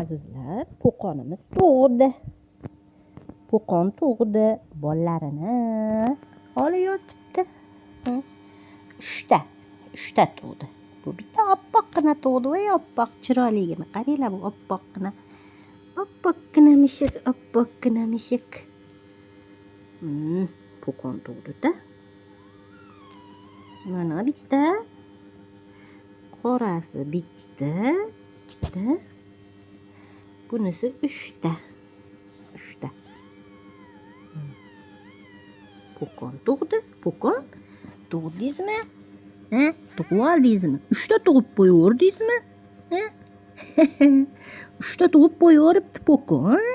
azizlar, Qo'qonimiz tug'di. Qo'qon tug'di, bolalarini holi yotibdi. Uchta tug'di. Bu bitta oppoqqina tug'di. Voy oppoq chiroyligini qaranglar, bu oppoqqina. Oppoqqina mushuk. Qo'qon tug'di-da. Mana bitta. Qorasi bitta, ikkita. Bunisi uchta. Qo'qon tug'di. Qo'qon tug'dingizmi? Tug'ib oldingizmi? 3 ta tug'ib qo'yaverdingizmi? Uchta tug'ib qo'yaveribdi Qo'qon.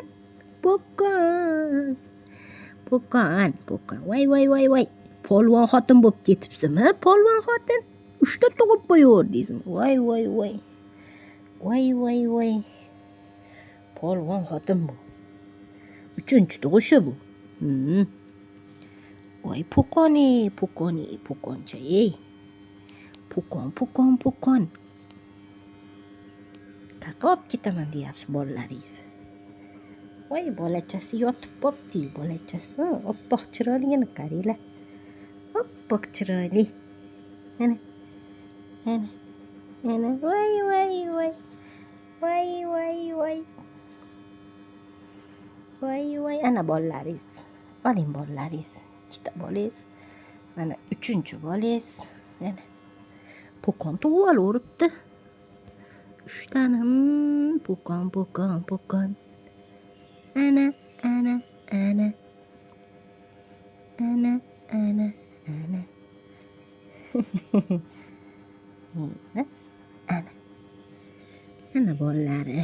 Qo'qon. Voy. Polvon xotin bo'lib ketibsizmi? Polvon xotin. 3 ta tug'ib qo'yaverdingizmi? Voy. Polvon xotin bu. 3-chi tug'ishi bu. Voy Qo'qoncha-ey. Qo'qon. Qaqa olib ketaman deyapsiz bolalaringiz. Voy bolachasi yotib qopti, bolachasi. Oppoq chiroyligini qaranglar. Oppoq chiroyli. Ana. Voy. Ana bolalaringiz. Oling bolalaringiz. 2 ta bolangiz. Mana 3-chi bolangiz. Mana. Qo'qon tug'ib olaveribdi. 3 tani. Qo'qon. Ana. Ana bolalari.